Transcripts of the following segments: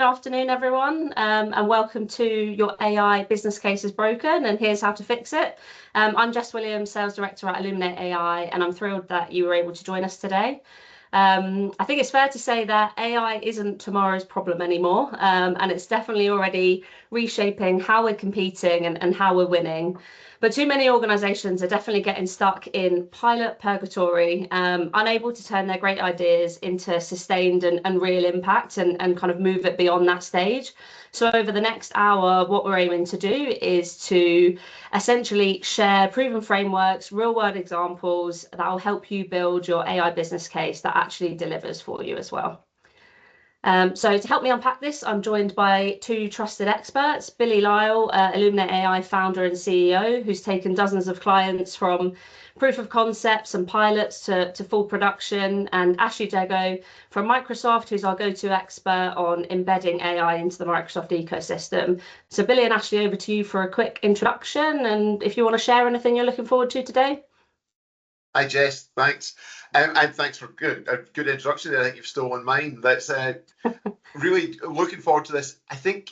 good afternoon, everyone, and welcome to your AI business case is broken, and here's how to fix it. I'm Jess Williams, Sales Director at Illuminate AI, and I'm thrilled that you were able to join us today. I think it's fair to say that AI isn't tomorrow's problem anymore, and it's definitely already reshaping how we're competing and how we're winning. But too many organizations are definitely getting stuck in pilot purgatory, unable to turn their great ideas into sustained and real impact and kind of move it beyond that stage. So over the next hour, what we're aiming to do is to essentially share proven frameworks, real world examples that will help you build your AI business case that actually delivers for you as well. So to help me unpack this, I'm joined by two trusted experts, Billy Lyle, Illuminate AI founder and CEO, who's taken dozens of clients from proof of concepts and pilots to full production, and Ashley Dego from Microsoft, who's our go-to expert on embedding AI into the Microsoft ecosystem. So Billy and Ashley, over to you for a quick introduction, and if you want to share anything you're looking forward to today. Hi Jess, thanks. And thanks for a good introduction. I think you've stolen mine. That's really looking forward to this. I think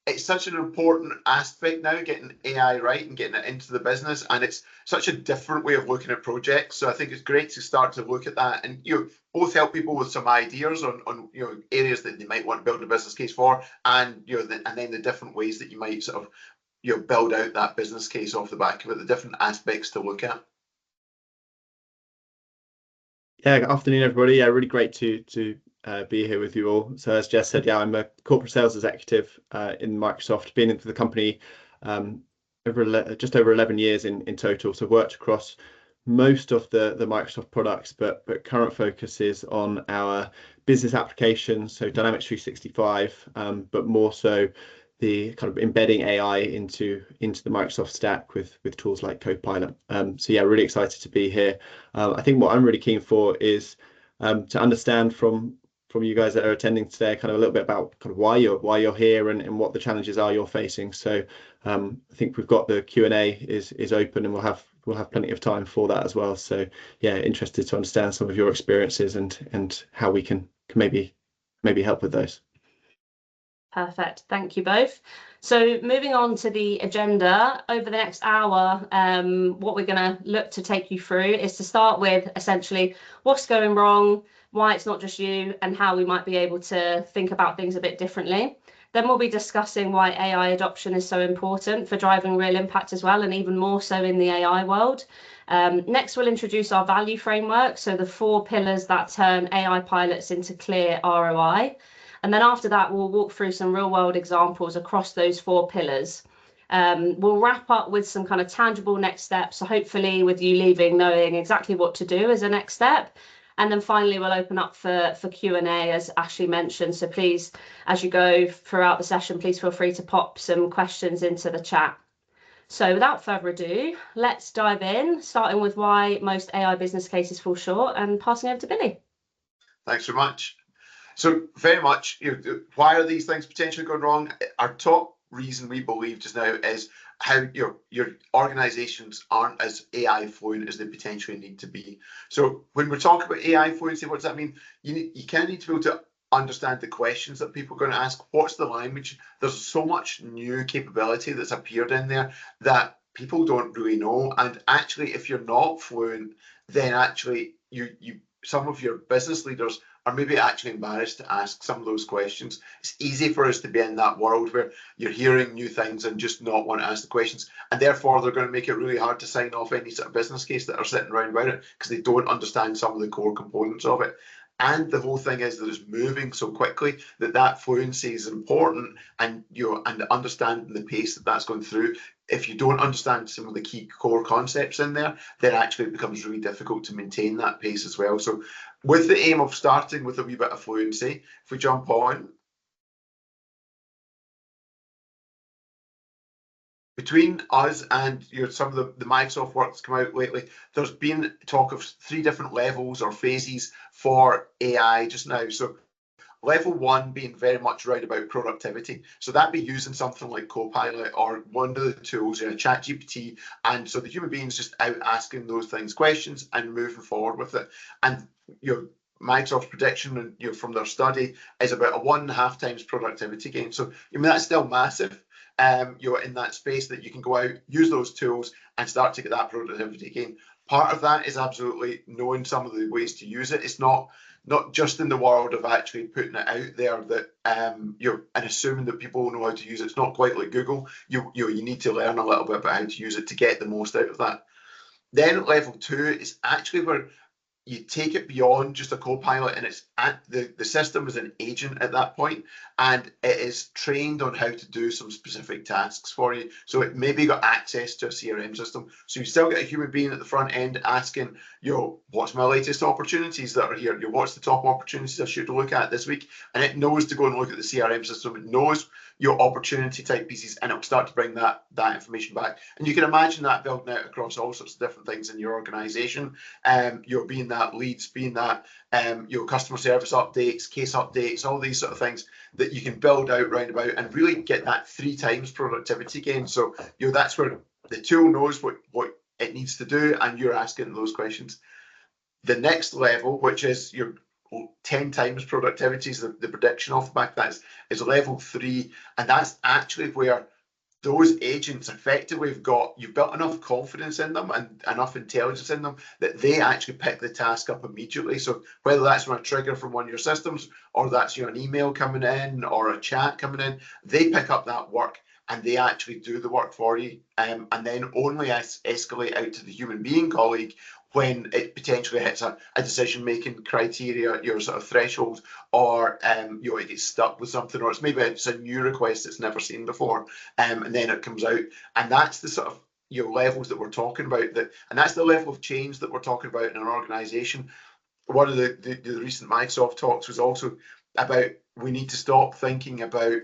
it's such an important aspect now, getting AI right and getting it into the business, and it's such a different way of looking at projects. So I think it's great to start to look at that and both help people with some ideas on areas that they might want to build a business case for, and and then the different ways that you might sort of build out that business case off the back of it, the different aspects to look at. Yeah, good afternoon, everybody. Yeah, really great to be here with you all. So as Jess said, yeah, I'm a corporate sales executive in Microsoft, been into the company just over 11 years in total. So worked across most of the Microsoft products, but current focus is on our business applications, so Dynamics 365, but more so the kind of embedding AI into the Microsoft stack with tools like Copilot. So yeah, really excited to be here. I think what I'm really keen for is to understand from you guys that are attending today, kind of a little bit about kind of why you're here and what the challenges are you're facing. So I think we've got the Q&A is open, and we'll have plenty of time for that as well. So yeah, interested to understand some of your experiences and how we can maybe help with those. Perfect. Thank you both. So moving on to the agenda, over the next hour, what we're going to look to take you through is to start with essentially what's going wrong, why it's not just you, and how we might be able to think about things a bit differently. Then we'll be discussing why AI adoption is so important for driving real impact as well, and even more so in the AI world. Next, we'll introduce our value framework, so the 4 pillars that turn AI pilots into clear ROI. And then after that, we'll walk through some real world examples across those 4 pillars. We'll wrap up with some kind of tangible next steps. So hopefully with you leaving knowing exactly what to do as a next step. And then finally, we'll open up for Q&A, as Ashley mentioned. So please, as you go throughout the session, please feel free to pop some questions into the chat. So without further ado, let's dive in, starting with why most AI business cases fall short, and passing over to Billy. Thanks very much. So very much, why are these things potentially going wrong? Our top reason we believe just now is how your organizations aren't as AI fluent as they potentially need to be. So when we're talking about AI fluency, what does that mean? You kind of need to be able to understand the questions that people are going to ask. What's the language? There's so much new capability that's appeared in there that people don't really know. And actually, if you're not fluent, then actually some of your business leaders are maybe actually embarrassed to ask some of those questions. It's easy for us to be in that world where you're hearing new things and just not want to ask the questions. And therefore, they're going to make it really hard to sign off any sort of business case that are sitting around about it because they don't understand some of the core components of it. And the whole thing is that it's moving so quickly that fluency is important, and understanding the pace that that's going through. If you don't understand some of the key core concepts in there, then actually it becomes really difficult to maintain that pace as well. So with the aim of starting with a wee bit of fluency, if we jump on, between us and some of the Microsoft work that's come out lately, there's been talk of 3 different levels or phases for AI just now. So level 1 being very much right about productivity. So that'd be using something like Copilot or one of the tools, ChatGPT. And so the human beings just out asking those things questions and moving forward with it. And Microsoft's prediction, from their study, is about a 1.5 times productivity gain. So that's still massive. In that space that you can go out, use those tools, and start to get that productivity gain. Part of that is absolutely knowing some of the ways to use it. It's not just in the world of actually putting it out there that and assuming that people know how to use it. It's not quite like Google. You need to learn a little bit about how to use it to get the most out of that. Then level 2 is actually where you take it beyond just a co-pilot, and it's the system is an agent at that point, and it is trained on how to do some specific tasks for you. So it maybe got access to a CRM system. So you still get a human being at the front end asking, what's my latest opportunities that are here? What's the top opportunities I should look at this week? And it knows to go and look at the CRM system. It knows your opportunity type pieces, and it'll start to bring that information back. And you can imagine that building out across all sorts of different things in your organization. Being that leads, being that customer service updates, case updates, all these sort of things that you can build out round about and really get that 3 times productivity gain. So that's where the tool knows what it needs to do, and you're asking those questions. The next level, which is your 10 times productivity, is the prediction off the back of that, is level 3, and that's actually where those agents effectively you've built enough confidence in them and enough intelligence in them that they actually pick the task up immediately. So whether that's from a trigger from one of your systems, or that's an email coming in or a chat coming in, they pick up that work and they actually do the work for you, and then only escalate out to the human being colleague when it potentially hits a decision-making criteria, your sort of threshold, or it gets stuck with something, or it's a new request it's never seen before, and then it comes out. And that's the sort of levels that we're talking about, and that's the level of change that we're talking about in an organization. One of the recent Microsoft talks was also about, we need to stop thinking about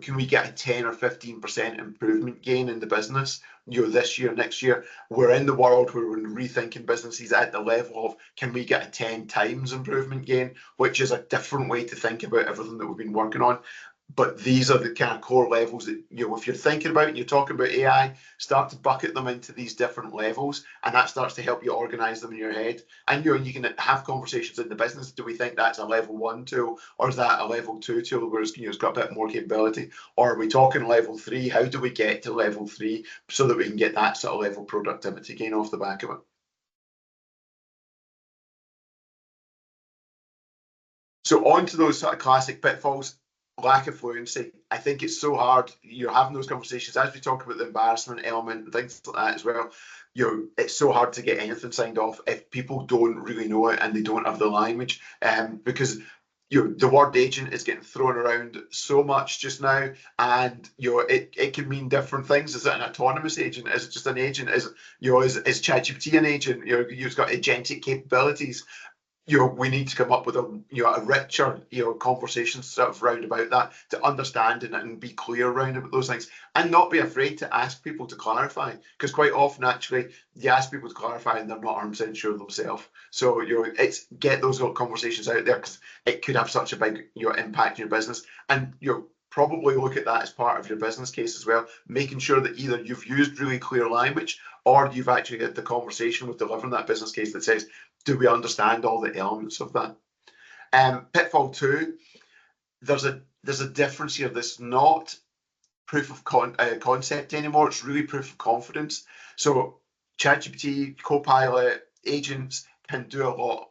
can we get a 10 or 15% improvement gain in the business, this year, next year? We're in the world where we're rethinking businesses at the level of, can we get a 10 times improvement gain, which is a different way to think about everything that we've been working on. But these are the kind of core levels that, if you're thinking about and you're talking about AI, start to bucket them into these different levels, and that starts to help you organize them in your head. And you can have conversations in the business. Do we think that's a level 1 tool, or is that a level 2 tool where it's got a bit more capability? Or are we talking level 3? How do we get to level 3 so that we can get that sort of level productivity gain off the back of it? So on to those sort of classic pitfalls. Lack of fluency. I think it's so hard. You're having those conversations as we talk about the embarrassment element and things like that as well. It's so hard to get anything signed off if people don't really know it and they don't have the language. Because the word agent is getting thrown around so much just now, and it can mean different things. Is it an autonomous agent? Is it just an agent? Is ChatGPT an agent? You've got agentic capabilities. We need to come up with a richer conversation sort of round about that, to understand and be clear around about those things, and not be afraid to ask people to clarify, because quite often actually you ask people to clarify and they're not 100% sure themselves. So it's get those conversations out there, because it could have such a big impact in your business, and probably look at that as part of your business case as well, making sure that either you've used really clear language, or you've actually had the conversation with delivering that business case that says, do we understand all the elements of that? Pitfall 2, there's a difference here. That's not proof of concept anymore. It's really proof of confidence. So ChatGPT, Copilot, agents can do a lot.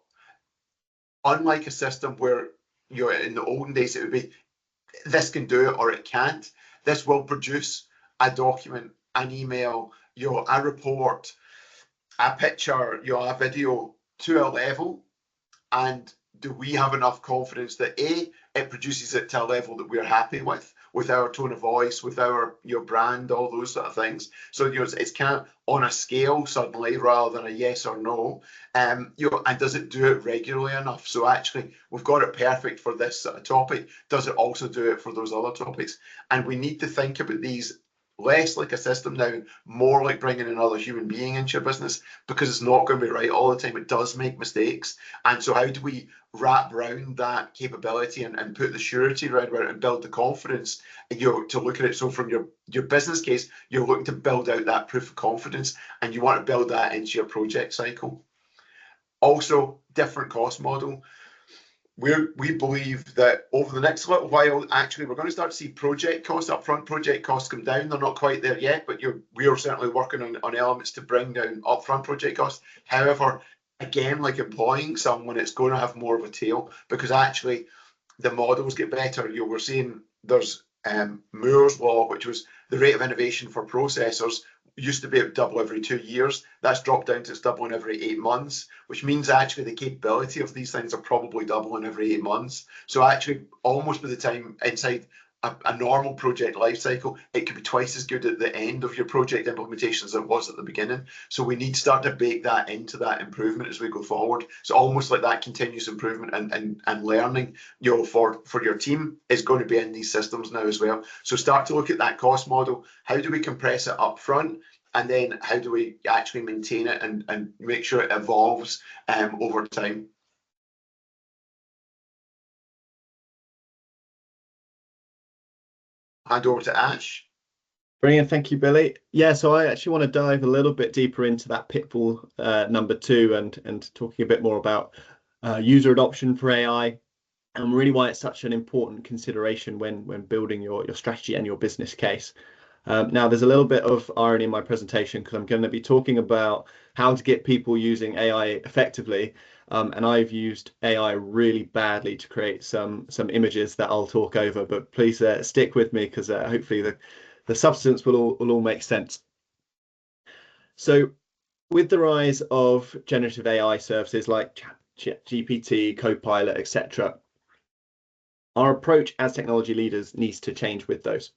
Unlike a system where in the olden days it would be, this can do it or it can't. This will produce a document, an email, a report, a picture, a video to a level. And do we have enough confidence that it produces it to a level that we're happy with our tone of voice, with our brand, all those sort of things? So it's kind of on a scale suddenly, rather than a yes or no. And does it do it regularly enough? So actually, we've got it perfect for this sort of topic. Does it also do it for those other topics? And we need to think about these less like a system now, more like bringing another human being into your business, because it's not going to be right all the time. It does make mistakes. And so how do we wrap around that capability and put the surety around it and build the confidence to look at it? So from your business case, you're looking to build out that proof of confidence, and you want to build that into your project cycle. Also, different cost model. We believe that over the next little while, actually, we're going to start to see project costs, upfront project costs come down. They're not quite there yet, but we are certainly working on elements to bring down upfront project costs. However, again, like employing someone, it's going to have more of a tail, because actually the models get better. We're seeing there's Moore's law, which was the rate of innovation for processors, used to be at double every 2 years. That's dropped down to it's doubling every 8 months, which means actually the capability of these things are probably doubling every 8 months. So actually, almost by the time inside a normal project life cycle, it could be twice as good at the end of your project implementation as it was at the beginning. So we need to start to bake that into that improvement as we go forward. So almost like that continuous improvement and learning, for your team is going to be in these systems now as well. So start to look at that cost model. How do we compress it up front? And then how do we actually maintain it and make sure it evolves over time? Hand over to Ash. Brilliant, thank you, Billy. Yeah, so I actually want to dive a little bit deeper into that pitfall number 2 and talking a bit more about user adoption for AI and really why it's such an important consideration when building your strategy and your business case. Now, there's a little bit of irony in my presentation because I'm going to be talking about how to get people using AI effectively. And I've used AI really badly to create some images that I'll talk over, but please stick with me because hopefully the substance will all make sense. So with the rise of generative AI services like ChatGPT, Copilot, etc., our approach as technology leaders needs to change with those.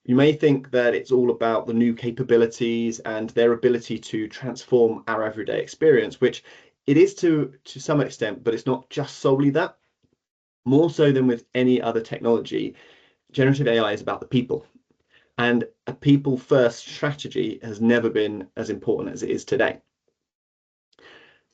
You may think that it's all about the new capabilities and their ability to transform our everyday experience, which it is to some extent, but it's not just solely that. More so than with any other technology, generative AI is about the people. And a people-first strategy has never been as important as it is today.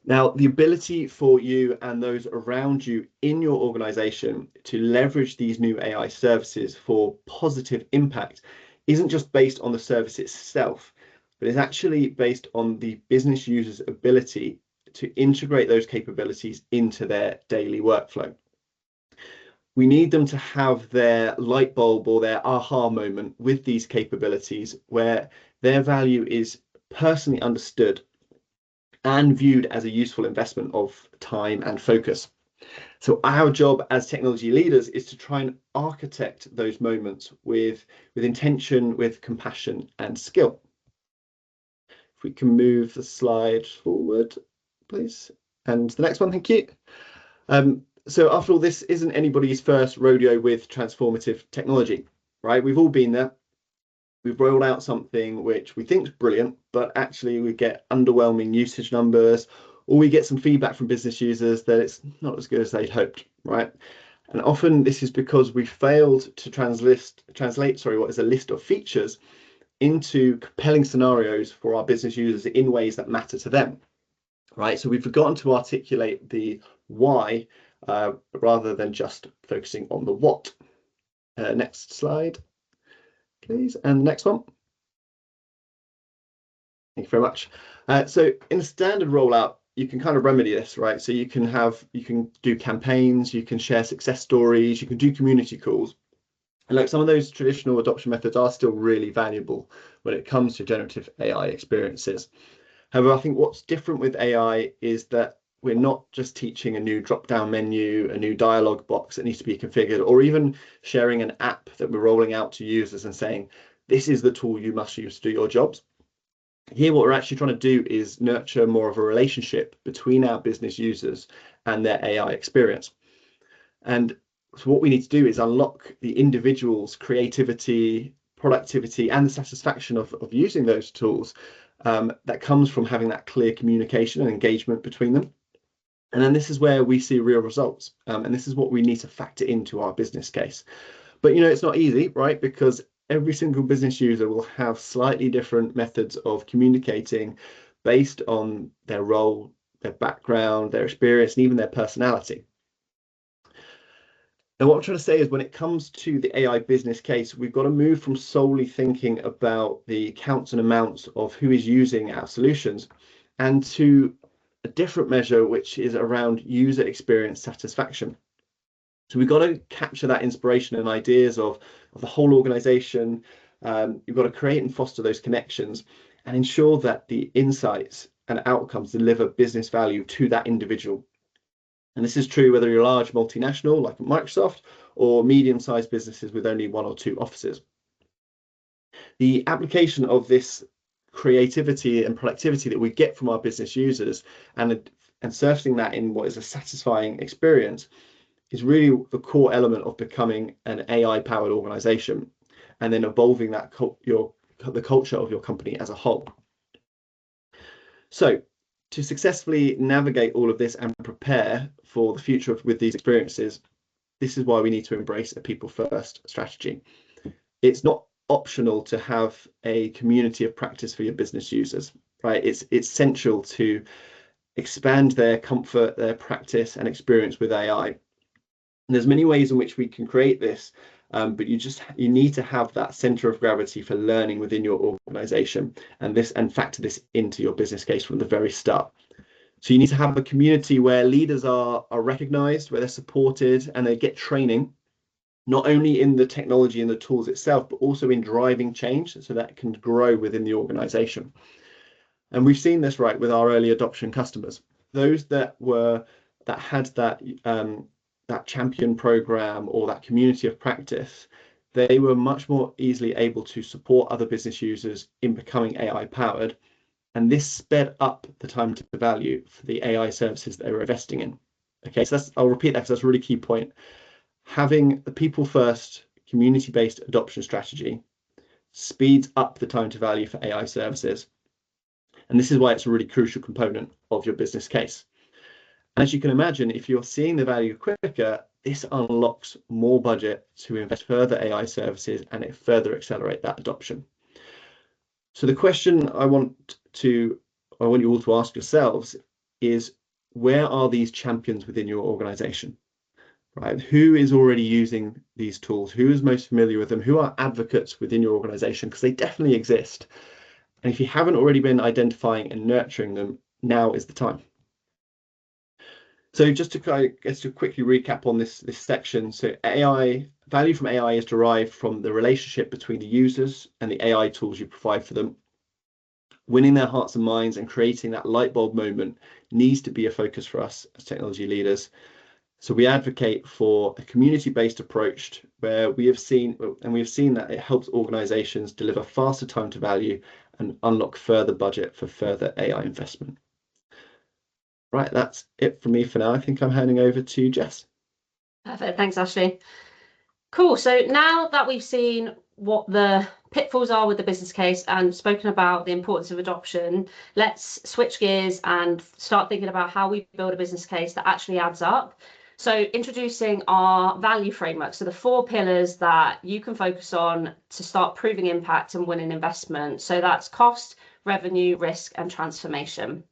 Now, the ability for you and those around you in your organization to leverage these new AI services for positive impact isn't just based on the service itself, but is actually based on the business user's ability to integrate those capabilities into their daily workflow. We need them to have their light bulb or their aha moment with these capabilities where their value is personally understood and viewed as a useful investment of time and focus. So our job as technology leaders is to try and architect those moments with intention, with compassion and skill. If we can move the slide forward, please. And the next one, thank you. So after all, this isn't anybody's first rodeo with transformative technology, right? We've all been there. We've rolled out something which we think is brilliant, but actually we get underwhelming usage numbers, or we get some feedback from business users that it's not as good as they'd hoped, right? And often this is because we failed to translate what is a list of features into compelling scenarios for our business users in ways that matter to them, right? So we've forgotten to articulate the why rather than just focusing on the what. Next slide, please, and the next one. Thank you very much. So in a standard rollout, you can kind of remedy this, right? So you can do campaigns, you can share success stories, you can do community calls. And like some of those traditional adoption methods are still really valuable when it comes to generative AI experiences. However, I think what's different with AI is that we're not just teaching a new drop-down menu, a new dialog box that needs to be configured, or even sharing an app that we're rolling out to users and saying, this is the tool you must use to do your jobs. Here, what we're actually trying to do is nurture more of a relationship between our business users and their AI experience. And so what we need to do is unlock the individual's creativity, productivity, and the satisfaction of using those tools that comes from having that clear communication and engagement between them. And then this is where we see real results. And this is what we need to factor into our business case. But, it's not easy, right? Because every single business user will have slightly different methods of communicating based on their role, their background, their experience, and even their personality. And what I'm trying to say is when it comes to the AI business case, we've got to move from solely thinking about the counts and amounts of who is using our solutions and to a different measure, which is around user experience satisfaction. So we've got to capture that inspiration and ideas of the whole organization. You've got to create and foster those connections and ensure that the insights and outcomes deliver business value to that individual. And this is true whether you're a large multinational like Microsoft or medium-sized businesses with only 1 or 2 offices. The application of this creativity and productivity that we get from our business users and surfacing that in what is a satisfying experience is really the core element of becoming an AI-powered organization and then evolving that the culture of your company as a whole. So to successfully navigate all of this and prepare for the future with these experiences, this is why we need to embrace a people-first strategy. It's not optional to have a community of practice for your business users, right? It's essential to expand their comfort, their practice and experience with AI. And there's many ways in which we can create this, but you need to have that center of gravity for learning within your organization and factor this into your business case from the very start. So you need to have a community where leaders are recognized, where they're supported and they get training, not only in the technology and the tools itself, but also in driving change so that can grow within the organization. And we've seen this right with our early adoption customers, those that had that champion program or that community of practice. They were much more easily able to support other business users in becoming AI powered. And this sped up the time to value for the AI services that they were investing in. Okay, so I'll repeat that because that's a really key point. Having the people first community-based adoption strategy speeds up the time to value for AI services. And this is why it's a really crucial component of your business case. And as you can imagine, if you're seeing the value quicker, this unlocks more budget to invest further AI services and it further accelerate that adoption. So the question I want you all to ask yourselves is, where are these champions within your organization? Right? Who is already using these tools? Who is most familiar with them? Who are advocates within your organization? Because they definitely exist. And if you haven't already been identifying and nurturing them, now is the time. So just to quickly recap on this section. So value from AI is derived from the relationship between the users and the AI tools you provide for them. Winning their hearts and minds and creating that light bulb moment needs to be a focus for us as technology leaders. So we advocate for a community-based approach where we have seen that it helps organizations deliver faster time to value and unlock further budget for further AI investment. Right, that's it from me for now. I think I'm handing over to Jess. Perfect, thanks Ashley. Cool, so now that we've seen what the pitfalls are with the business case and spoken about the importance of adoption, let's switch gears and start thinking about how we build a business case that actually adds up. So introducing our value framework, so the 4 pillars that you can focus on to start proving impact and winning investment. So that's cost, revenue, risk, and transformation.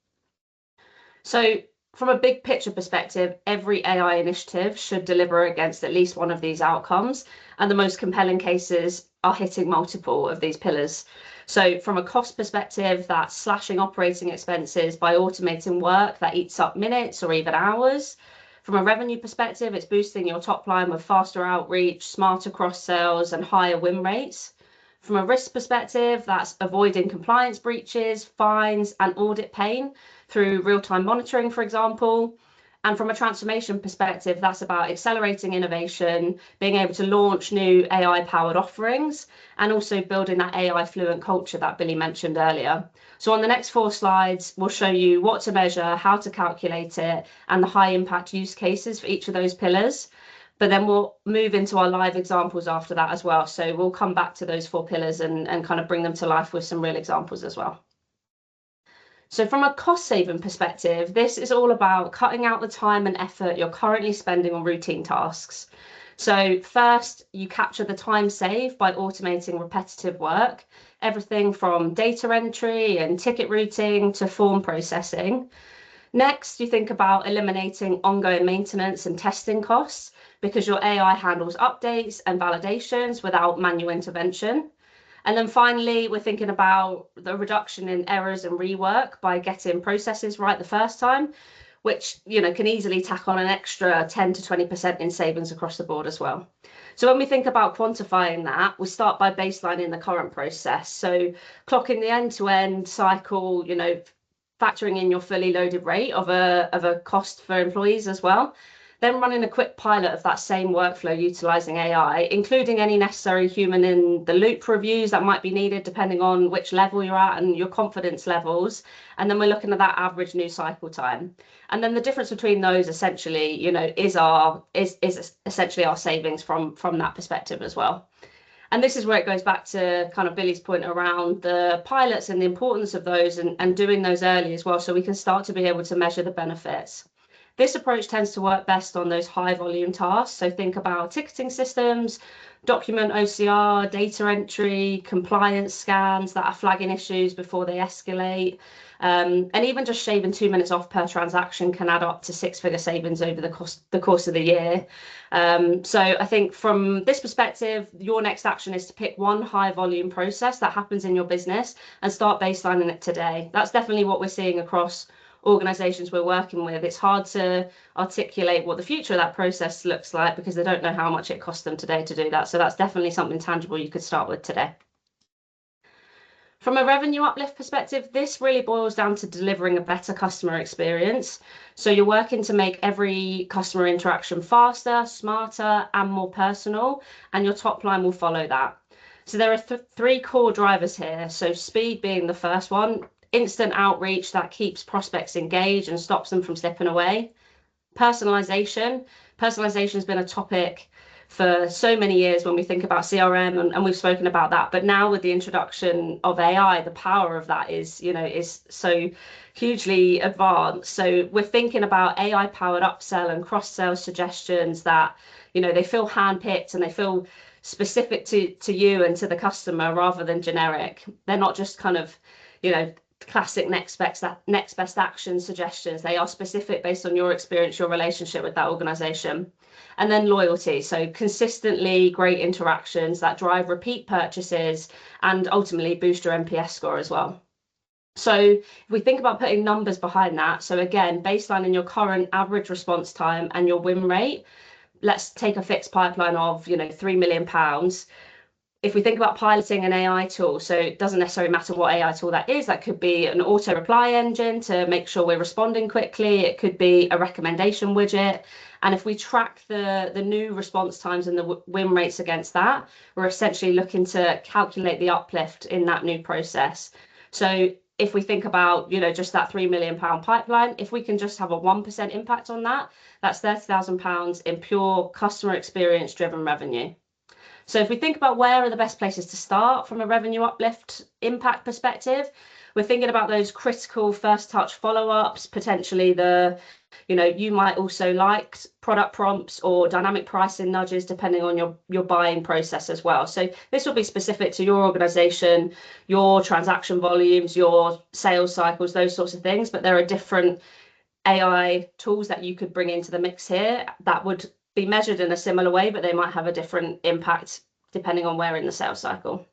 So from a big picture perspective, every AI initiative should deliver against at least one of these outcomes, and the most compelling cases are hitting multiple of these pillars. So from a cost perspective, that's slashing operating expenses by automating work that eats up minutes or even hours. From a revenue perspective, it's boosting your top line with faster outreach, smarter cross sales, and higher win rates. From a risk perspective, that's avoiding compliance breaches, fines, and audit pain through real-time monitoring, for example. And from a transformation perspective, that's about accelerating innovation, being able to launch new AI-powered offerings, and also building that AI fluent culture that Billy mentioned earlier. So on the next 4 slides, we'll show you what to measure, how to calculate it, and the high impact use cases for each of those pillars. But then we'll move into our live examples after that as well. So we'll come back to those 4 pillars and kind of bring them to life with some real examples as well. So from a cost saving perspective, this is all about cutting out the time and effort you're currently spending on routine tasks. So first, you capture the time saved by automating repetitive work, everything from data entry and ticket routing to form processing. Next, you think about eliminating ongoing maintenance and testing costs because your AI handles updates and validations without manual intervention. And then finally, we're thinking about the reduction in errors and rework by getting processes right the first time, which can easily tack on an extra 10 to 20% in savings across the board as well. So when we think about quantifying that, we start by baselining the current process. So clocking the end-to-end cycle, factoring in your fully loaded rate of a cost for employees as well. Then running a quick pilot of that same workflow utilizing AI, including any necessary human in the loop reviews that might be needed depending on which level you're at and your confidence levels. And then we're looking at that average new cycle time. And then the difference between those essentially, is essentially our savings from that perspective as well. And this is where it goes back to kind of Billy's point around the pilots and the importance of those and doing those early as well, so we can start to be able to measure the benefits. This approach tends to work best on those high volume tasks. So think about ticketing systems, document OCR, data entry, compliance scans that are flagging issues before they escalate. And even just shaving 2 minutes off per transaction can add up to six-figure savings over the course of the year. So I think from this perspective, your next action is to pick one high volume process that happens in your business and start baselining it today. That's definitely what we're seeing across organizations we're working with. It's hard to articulate what the future of that process looks like because they don't know how much it costs them today to do that. So that's definitely something tangible you could start with today. From a revenue uplift perspective, this really boils down to delivering a better customer experience. So you're working to make every customer interaction faster, smarter, and more personal, and your top line will follow that. So there are three core drivers here. So speed being the first one, instant outreach that keeps prospects engaged and stops them from slipping away. Personalization has been a topic for so many years when we think about CRM, and we've spoken about that. But now with the introduction of AI, the power of that is so hugely advanced. So we're thinking about AI powered upsell and cross sell suggestions that they feel handpicked and they feel specific to you and to the customer rather than generic. They're not just kind of classic next best action suggestions. They are specific based on your experience, your relationship with that organization. And then loyalty, so consistently great interactions that drive repeat purchases and ultimately boost your NPS score as well. So if we think about putting numbers behind that, so again, baseline in your current average response time and your win rate, let's take a fixed pipeline of £3 million. If we think about piloting an AI tool, so it doesn't necessarily matter what AI tool that is, that could be an auto reply engine to make sure we're responding quickly. It could be a recommendation widget. And if we track the new response times and the win rates against that, we're essentially looking to calculate the uplift in that new process. So if we think about, just that £3 million pipeline, if we can just have a 1% impact on that, that's £30,000 in pure customer experience driven revenue. So if we think about where are the best places to start from a revenue uplift impact perspective, we're thinking about those critical first touch follow-ups, potentially you might also like product prompts or dynamic pricing nudges depending on your buying process as well. So this will be specific to your organization, your transaction volumes, your sales cycles, those sorts of things, but there are different AI tools that you could bring into the mix here that would be measured in a similar way, but they might have a different impact depending on where in the sales cycle.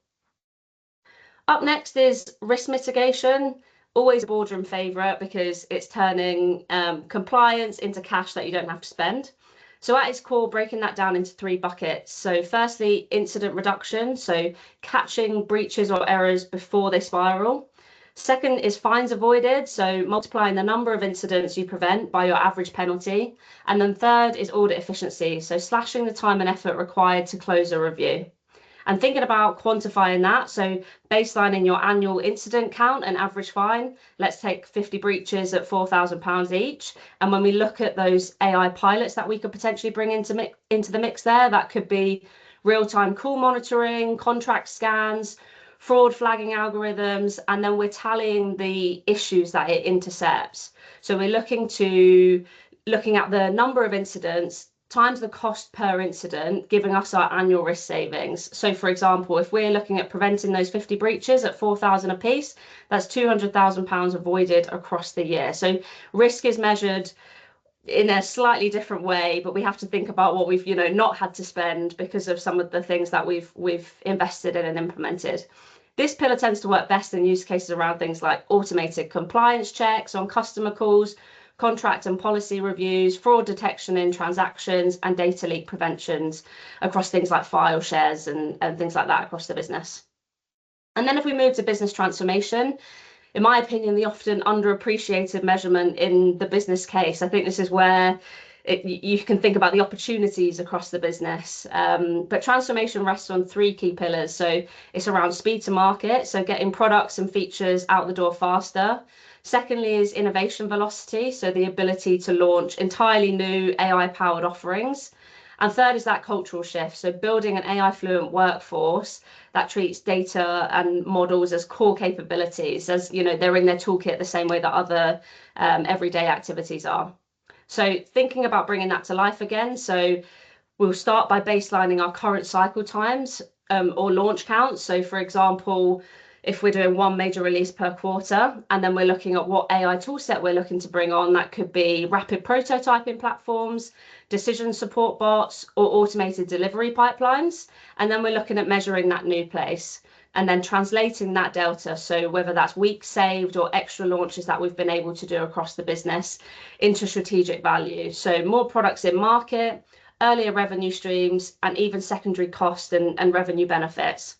Up next is risk mitigation, always a boardroom favorite because it's turning compliance into cash that you don't have to spend. So at its core, breaking that down into three buckets. So firstly, incident reduction, so catching breaches or errors before they spiral. Second is fines avoided, so multiplying the number of incidents you prevent by your average penalty. And then third is audit efficiency, so slashing the time and effort required to close a review. And thinking about quantifying that, so baselining your annual incident count and average fine, let's take 50 breaches at £4,000 each. And when we look at those AI pilots that we could potentially bring into the mix there, that could be real-time call monitoring, contract scans, fraud flagging algorithms, and then we're tallying the issues that it intercepts. So we're looking at the number of incidents times the cost per incident, giving us our annual risk savings. So for example, if we're looking at preventing those 50 breaches at 4,000 a piece, that's £200,000 avoided across the year. So risk is measured in a slightly different way, but we have to think about what we've, not had to spend because of some of the things that we've invested in and implemented. This pillar tends to work best in use cases around things like automated compliance checks on customer calls, contract and policy reviews, fraud detection in transactions, and data leak preventions across things like file shares and things like that across the business. And then if we move to business transformation, in my opinion, the often underappreciated measurement in the business case, I think this is where you can think about the opportunities across the business. But transformation rests on 3 key pillars. So it's around speed to market, so getting products and features out the door faster. Secondly is innovation velocity, so the ability to launch entirely new AI-powered offerings. And third is that cultural shift, so building an AI fluent workforce that treats data and models as core capabilities, as they're in their toolkit the same way that other everyday activities are. So thinking about bringing that to life again, so we'll start by baselining our current cycle times or launch counts. So for example, if we're doing 1 major release per quarter, and then we're looking at what AI toolset we're looking to bring on, that could be rapid prototyping platforms, decision support bots, or automated delivery pipelines. And then we're looking at measuring that new place and then translating that delta. So whether that's weeks saved or extra launches that we've been able to do across the business into strategic value. So more products in market, earlier revenue streams, and even secondary cost and revenue benefits.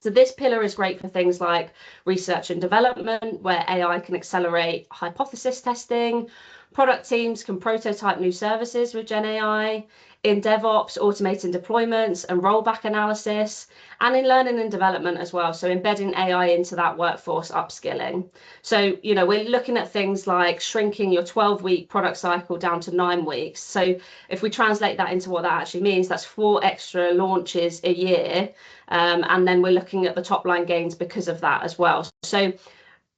So this pillar is great for things like research and development, where AI can accelerate hypothesis testing. Product teams can prototype new services with Gen AI. In DevOps, automating deployments and rollback analysis, and in learning and development as well. So embedding AI into that workforce upskilling. So, we're looking at things like shrinking your 12-week product cycle down to 9 weeks. So if we translate that into what that actually means, that's 4 extra launches a year. And then we're looking at the top line gains because of that as well. So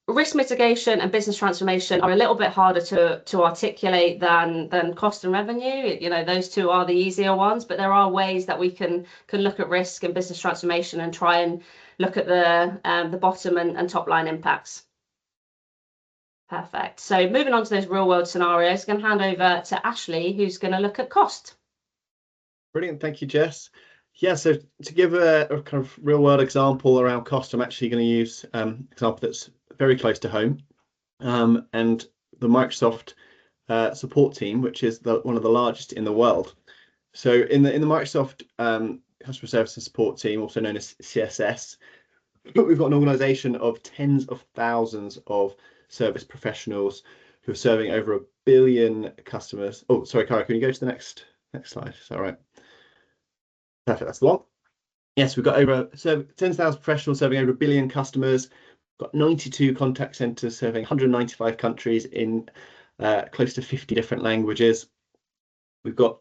risk mitigation and business transformation are a little bit harder to articulate than cost and revenue. Those 2 are the easier ones, but there are ways that we can look at risk and business transformation and try and look at the bottom and top line impacts. Perfect. So moving on to those real world scenarios, I'm going to hand over to Ashley, who's going to look at cost. Brilliant. Thank you, Jess. Yeah, so to give a kind of real world example around cost, I'm actually going to use an example that's very close to home, and the Microsoft support team, which is one of the largest in the world. So in the Microsoft customer service and support team, also known as CSS, we've got an organization of tens of thousands of service professionals who are serving over 1 billion customers. Oh, sorry, Cara, can you go to the next slide? Is that right? Perfect, that's the one. Yes, we've got over 10,000 professionals serving over 1 billion customers. We've got 92 contact centers serving 195 countries in close to 50 different languages. We've got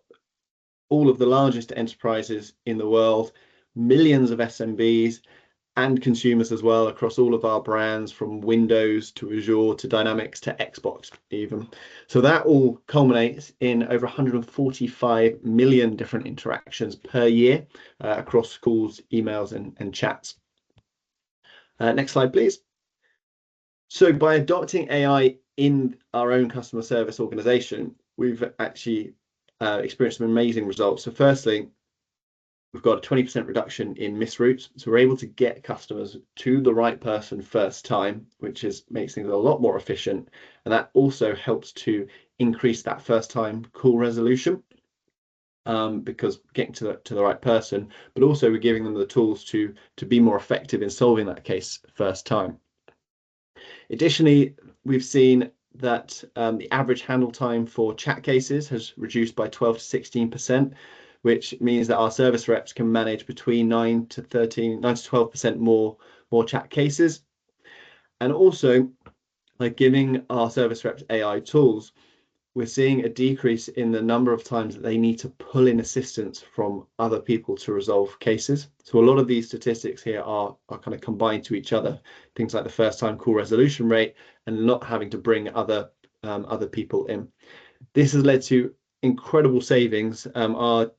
all of the largest enterprises in the world, millions of SMBs and consumers as well across all of our brands, from Windows to Azure to Dynamics to Xbox even. So that all culminates in over 145 million different interactions per year across calls, emails and chats. Next slide, please. So by adopting AI in our own customer service organization, we've actually experienced some amazing results. So firstly, we've got a 20% reduction in misroutes. So we're able to get customers to the right person first time, which makes things a lot more efficient. And that also helps to increase that first time call resolution, because getting to the right person, but also we're giving them the tools to be more effective in solving that case first time. Additionally, we've seen that the average handle time for chat cases has reduced by 12 to 16%, which means that our service reps can manage between 9 to 12% more chat cases. And also, by giving our service reps AI tools, we're seeing a decrease in the number of times that they need to pull in assistance from other people to resolve cases. So a lot of these statistics here are kind of combined to each other, things like the first time call resolution rate and not having to bring other people in. This has led to incredible savings. Our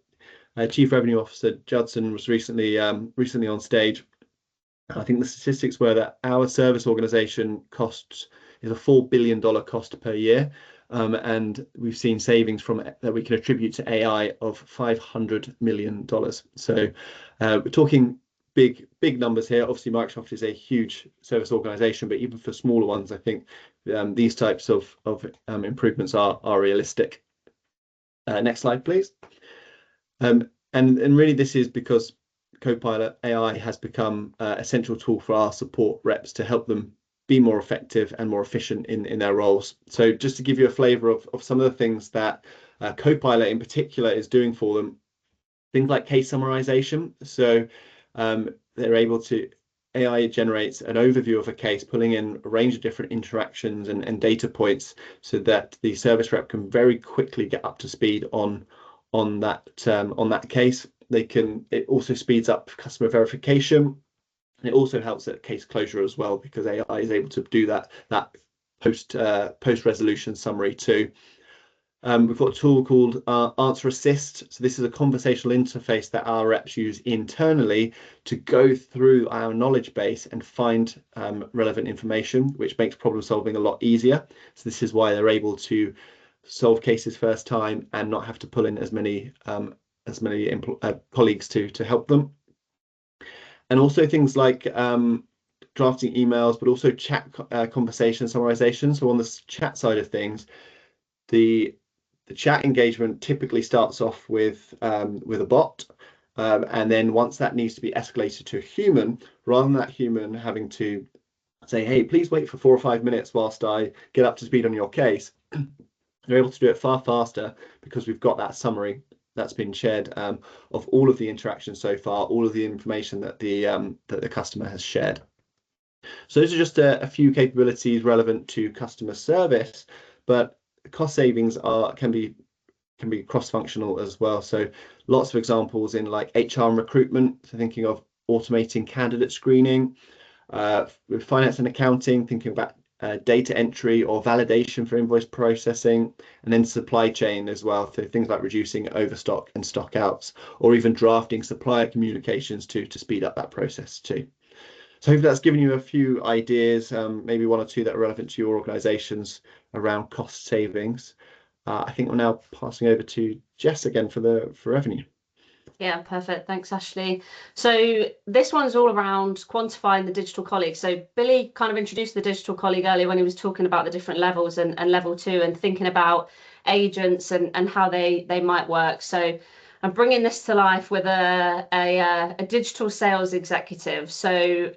Chief Revenue Officer Judson was recently on stage. I think the statistics were that our service organization is a $4 billion cost per year, and we've seen savings from that we can attribute to AI of $500 million. So we're talking big numbers here. Obviously, Microsoft is a huge service organization, but even for smaller ones, I think these types of improvements are realistic. Next slide, please. And really, this is because Copilot AI has become a central tool for our support reps to help them be more effective and more efficient in their roles. So just to give you a flavor of some of the things that Copilot in particular is doing for them, things like case summarization. So they're able to, AI generates an overview of a case, pulling in a range of different interactions and data points so that the service rep can very quickly get up to speed on that case. It also speeds up customer verification. And it also helps at case closure as well, because AI is able to do that post resolution summary too. We've got a tool called Answer Assist. So this is a conversational interface that our reps use internally to go through our knowledge base and find relevant information, which makes problem solving a lot easier. So this is why they're able to solve cases first time and not have to pull in as many colleagues to help them. And also things like drafting emails, but also chat conversation summarization. So on the chat side of things, the chat engagement typically starts off with a bot, and then once that needs to be escalated to a human, rather than that human having to say, hey, please wait for 4 or 5 minutes whilst I get up to speed on your case, they're able to do it far faster because we've got that summary that's been shared of all of the interactions so far, all of the information that the customer has shared. So those are just a few capabilities relevant to customer service, but cost savings can be cross-functional as well. So lots of examples in like HR and recruitment, so thinking of automating candidate screening, with finance and accounting, thinking about data entry or validation for invoice processing, and then supply chain as well, so things like reducing overstock and stock outs, or even drafting supplier communications to speed up that process too. So hopefully that's given you a few ideas, maybe 1 or 2 that are relevant to your organizations around cost savings. I think we're now passing over to Jess again for revenue. Yeah, perfect. Thanks, Ashley. So this one's all around quantifying the digital colleague. So Billy kind of introduced the digital colleague earlier when he was talking about the different levels and level 2 and thinking about agents and how they might work. So I'm bringing this to life with a digital sales executive. So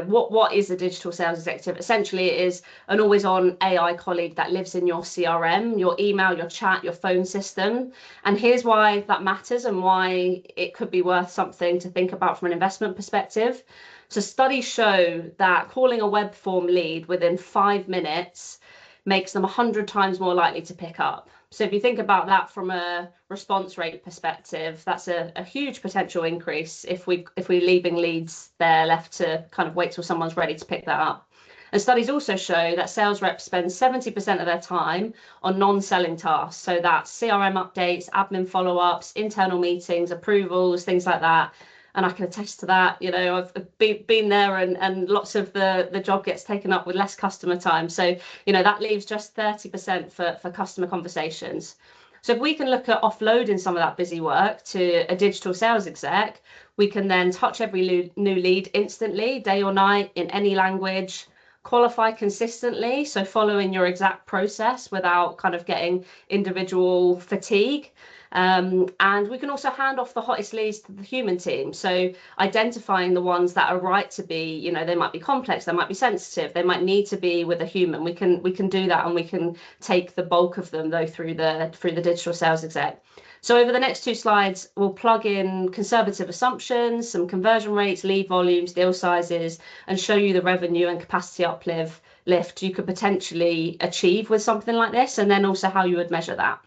what is a digital sales executive? Essentially, it is an always-on AI colleague that lives in your CRM, your email, your chat, your phone system. And here's why that matters and why it could be worth something to think about from an investment perspective. So studies show that calling a web form lead within 5 minutes makes them 100 times more likely to pick up. So if you think about that from a response rate perspective, that's a huge potential increase if we're leaving leads there left to kind of wait till someone's ready to pick that up. And studies also show that sales reps spend 70% of their time on non-selling tasks. So that's CRM updates, admin follow-ups, internal meetings, approvals, things like that. And I can attest to that. I've been there, and lots of the job gets taken up with less customer time. So, that leaves just 30% for customer conversations. So if we can look at offloading some of that busy work to a digital sales exec, we can then touch every new lead instantly, day or night, in any language, qualify consistently, so following your exact process without kind of getting individual fatigue. And we can also hand off the hottest leads to the human team. So identifying the ones that are right to be, they might be complex, they might be sensitive, they might need to be with a human. We can do that, and we can take the bulk of them though through the digital sales exec. So over the next 2 slides, we'll plug in conservative assumptions, some conversion rates, lead volumes, deal sizes, and show you the revenue and capacity uplift you could potentially achieve with something like this, and then also how you would measure that.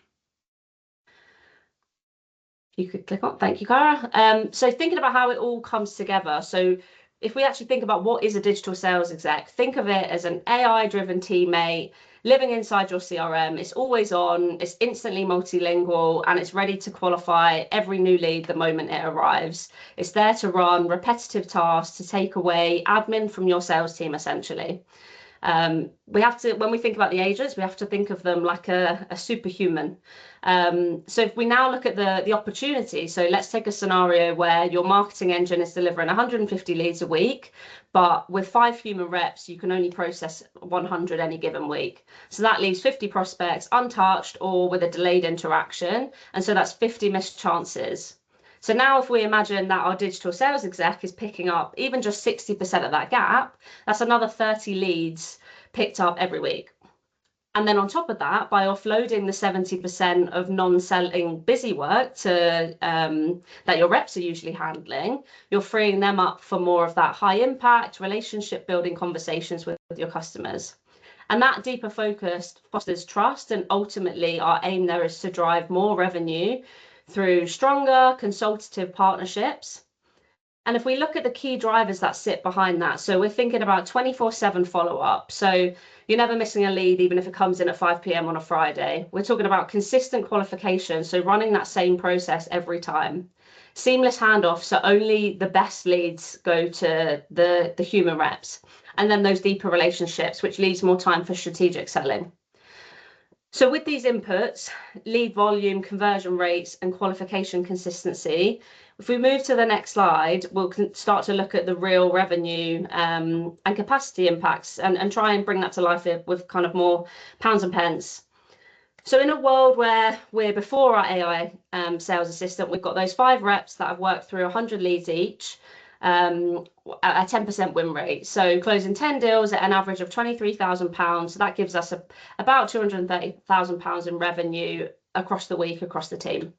You could click on, thank you, Cara. So thinking about how it all comes together. So if we actually think about what is a digital sales exec, think of it as an AI-driven teammate living inside your CRM. It's always on, it's instantly multilingual, and it's ready to qualify every new lead the moment it arrives. It's there to run repetitive tasks, to take away admin from your sales team, essentially. We have to, when we think about the agents, we have to think of them like a superhuman. So if we now look at the opportunity, so let's take a scenario where your marketing engine is delivering 150 leads a week, but with 5 human reps, you can only process 100 any given week. So that leaves 50 prospects untouched or with a delayed interaction. And so that's 50 missed chances. So now if we imagine that our digital sales exec is picking up even just 60% of that gap, that's another 30 leads picked up every week. And then on top of that, by offloading the 70% of non-selling busy work to that your reps are usually handling, you're freeing them up for more of that high impact relationship building conversations with your customers. And that deeper focus fosters trust, and ultimately our aim there is to drive more revenue through stronger consultative partnerships. And if we look at the key drivers that sit behind that, so we're thinking about 24/7 follow-up. So you're never missing a lead, even if it comes in at 5 p.m. on a Friday. We're talking about consistent qualification, so running that same process every time. Seamless handoff, so only the best leads go to the human reps. And then those deeper relationships, which leaves more time for strategic selling. So with these inputs, lead volume, conversion rates, and qualification consistency, if we move to the next slide, we'll start to look at the real revenue and capacity impacts and try and bring that to life with kind of more pounds and pence. So in a world where we're before our AI sales assistant, we've got those 5 reps that have worked through 100 leads each, at a 10% win rate. So closing 10 deals at an average of £23,000. So that gives us about £230,000 in revenue across the week, across the team.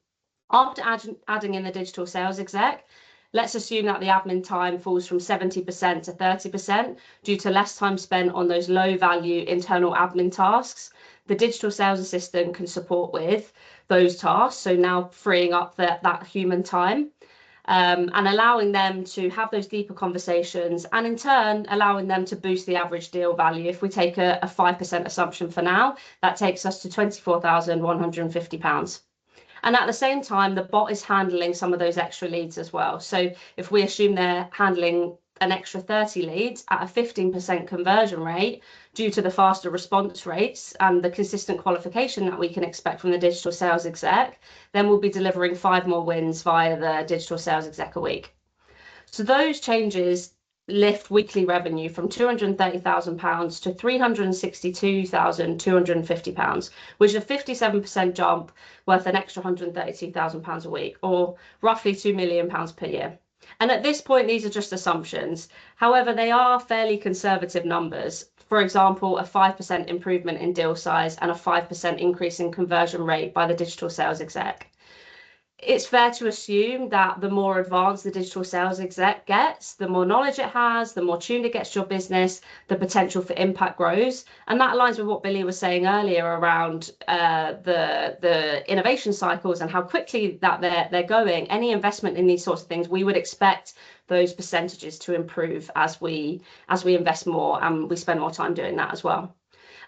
After adding in the digital sales exec, let's assume that the admin time falls from 70% to 30% due to less time spent on those low value internal admin tasks. The digital sales assistant can support with those tasks. So now freeing up that human time. And allowing them to have those deeper conversations, and in turn allowing them to boost the average deal value. If we take a 5% assumption for now, that takes us to £24,150. And at the same time, the bot is handling some of those extra leads as well. So if we assume they're handling an extra 30 leads at a 15% conversion rate due to the faster response rates and the consistent qualification that we can expect from the digital sales exec, then we'll be delivering 5 more wins via the digital sales exec a week. So those changes lift weekly revenue from £230,000 to £362,250, which is a 57% jump worth an extra £132,000 a week, or roughly £2 million per year. And at this point, these are just assumptions. However, they are fairly conservative numbers. For example, a 5% improvement in deal size and a 5% increase in conversion rate by the digital sales exec. It's fair to assume that the more advanced the digital sales exec gets, the more knowledge it has, the more tuned it gets to your business, the potential for impact grows. And that aligns with what Billy was saying earlier around the innovation cycles and how quickly that they're going. Any investment in these sorts of things, we would expect those percentages to improve as we invest more and we spend more time doing that as well.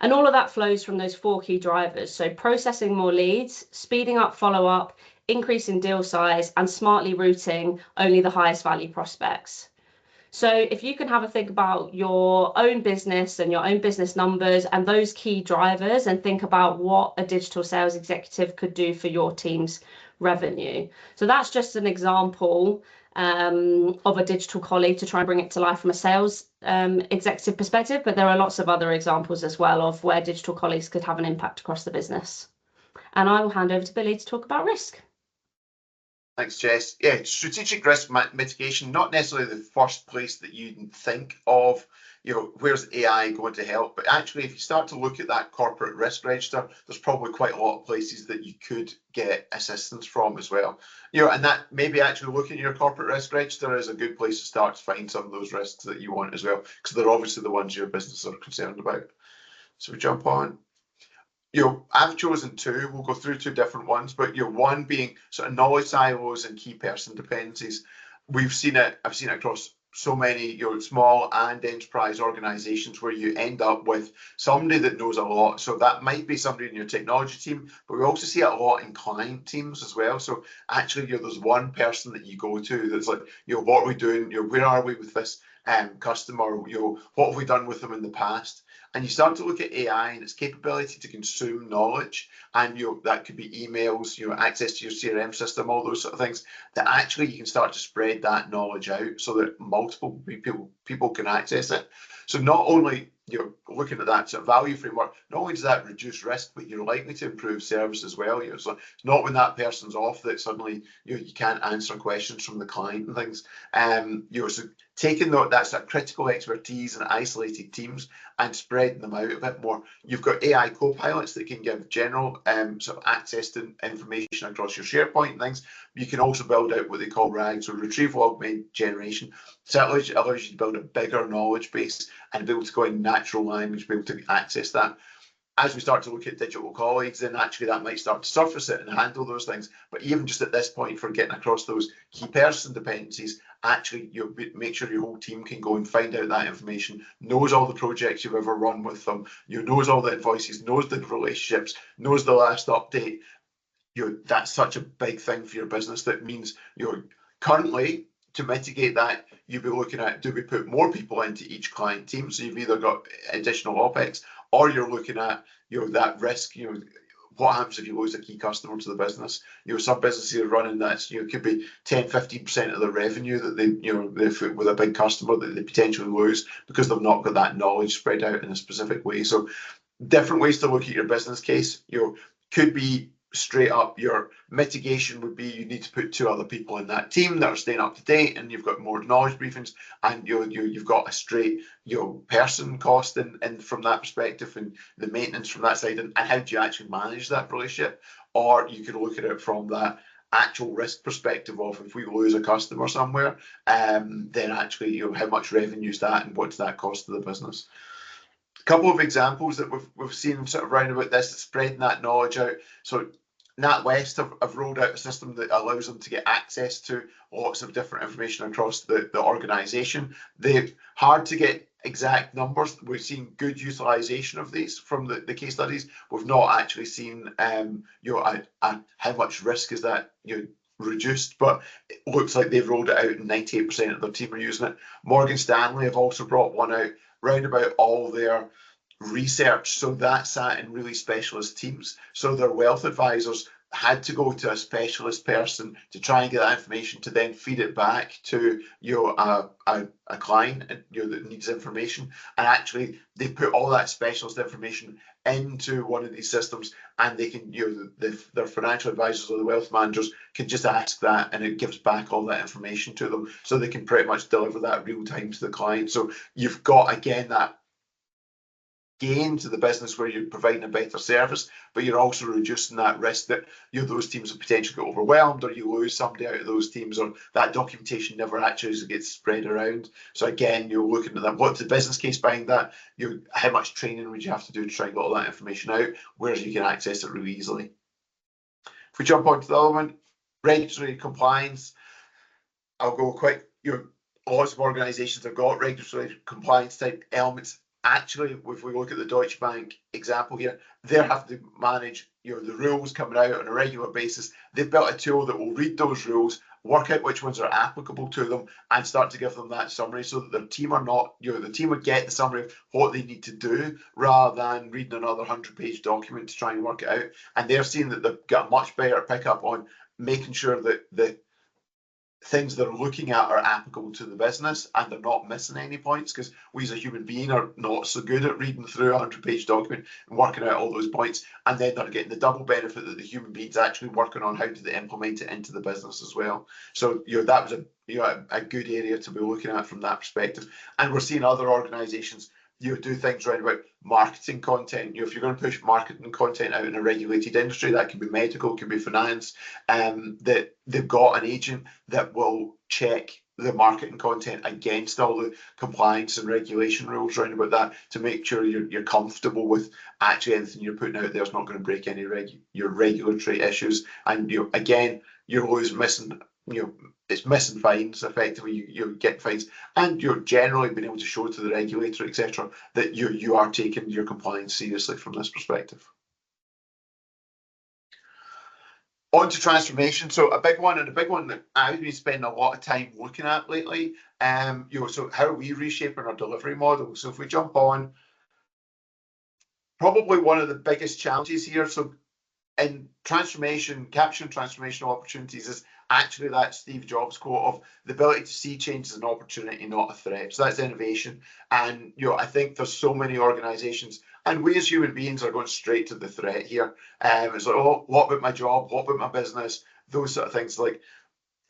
And all of that flows from those 4 key drivers. So processing more leads, speeding up follow-up, increasing deal size, and smartly routing only the highest value prospects. So if you can have a think about your own business and your own business numbers and those key drivers, and think about what a digital sales executive could do for your team's revenue. So that's just an example of a digital colleague to try and bring it to life from a sales executive perspective, but there are lots of other examples as well of where digital colleagues could have an impact across the business. And I will hand over to Billy to talk about risk. Thanks, Jess. Yeah, strategic risk mitigation, not necessarily the first place that you'd think of, where's AI going to help? But actually, if you start to look at that corporate risk register, there's probably quite a lot of places that you could get assistance from as well. And that maybe actually looking at your corporate risk register is a good place to start to find some of those risks that you want as well, because they're obviously the ones your business are concerned about. So we jump on. I've chosen 2. We'll go through 2 different ones, but one being sort of knowledge silos and key person dependencies. I've seen it across so many small and enterprise organizations where you end up with somebody that knows a lot. So that might be somebody in your technology team, but we also see it a lot in client teams as well. So actually there's one person that you go to that's like, what are we doing? Where are we with this? customer, what have we done with them in the past? And you start to look at AI and its capability to consume knowledge, and that could be emails, access to your CRM system, all those sort of things, that actually you can start to spread that knowledge out so that multiple people can access it. So not only you're looking at that sort of value framework, not only does that reduce risk, but you're likely to improve service as well. So it's not when that person's off that suddenly you can't answer questions from the client and things. So taking that sort of critical expertise in isolated teams and spreading them out a bit more. You've got AI co-pilots that can give general sort of access to information across your SharePoint and things. You can also build out what they call RAG, so retrieval augmented generation. So that allows you to build a bigger knowledge base and be able to go in natural language, be able to access that. As we start to look at digital colleagues, then actually that might start to surface it and handle those things. But even just at this point, for getting across those key person dependencies, actually you make sure your whole team can go and find out that information, knows all the projects you've ever run with them, knows all the invoices, knows the relationships, knows the last update. That's such a big thing for your business. That means currently, to mitigate that, you'll be looking at, do we put more people into each client team? So you've either got additional OPEX, or you're looking at that risk. What happens if you lose a key customer to the business? Some businesses are running that. Could be 10-15% of the revenue that they with a big customer that they potentially lose because they've not got that knowledge spread out in a specific way. So different ways to look at your business case. Could be straight up, your mitigation would be you need to put 2 other people in that team that are staying up to date, and you've got more knowledge briefings, and you've got a straight person cost and from that perspective, and the maintenance from that side, and how do you actually manage that relationship? Or you could look at it from that actual risk perspective of, if we lose a customer somewhere, then actually how much revenue is that, and what's that cost to the business? A couple of examples that we've seen sort of round about this, spreading that knowledge out. So NatWest have rolled out a system that allows them to get access to lots of different information across the organisation. They're hard to get exact numbers. We've seen good utilisation of these from the case studies. We've not actually seen how much risk is that reduced, but it looks like they've rolled it out and 98% of their team are using it. Morgan Stanley have also brought one out round about all their research, so that sat in really specialist teams. So their wealth advisors had to go to a specialist person to try and get that information to then feed it back to a client that needs information. And actually, they put all that specialist information into one of these systems, and they can their financial advisors or the wealth managers can just ask that, and it gives back all that information to them, so they can pretty much deliver that real time to the client. So you've got, again, that gain to the business where you're providing a better service, but you're also reducing that risk that those teams will potentially get overwhelmed, or you lose somebody out of those teams, or that documentation never actually gets spread around. So again, you're looking at that. What's the business case behind that? How much training would you have to do to try and get all that information out, whereas you can access it really easily. If we jump onto the other one, regulatory compliance, I'll go quick. Lots of organisations have got regulatory compliance type elements. Actually, if we look at the Deutsche Bank example here, they're having to manage the rules coming out on a regular basis. They've built a tool that will read those rules, work out which ones are applicable to them, and start to give them that summary, so that their team are not, the team would get the summary of what they need to do, rather than reading another 100-page document to try and work it out. And they're seeing that they've got a much better pickup on making sure that the things they're looking at are applicable to the business, and they're not missing any points, because we as a human being are not so good at reading through a 100-page document and working out all those points, and then they're getting the double benefit that the human being's actually working on how do they implement it into the business as well. So that was a good area to be looking at from that perspective. And we're seeing other organizations do things around about marketing content. If you're going to push marketing content out in a regulated industry, that can be medical, can be finance, that they've got an agent that will check the marketing content against all the compliance and regulation rules around about that, to make sure you're comfortable with actually anything you're putting out there is not going to break any your regulatory issues. And again, you're always missing, it's missing fines. Effectively, you're getting fines, and you're generally being able to show to the regulator, etc., that you are taking your compliance seriously from this perspective. On to transformation. So a big one, and a big one that I've been spending a lot of time looking at lately. So how are we reshaping our delivery model? So if we jump on, probably one of the biggest challenges here. So in transformation, capturing transformational opportunities is actually that Steve Jobs quote of the ability to see change as an opportunity, not a threat. So that's innovation. And I think there's so many organizations, and we as human beings are going straight to the threat here. It's like, oh, what about my job? What about my business? Those sort of things. Like,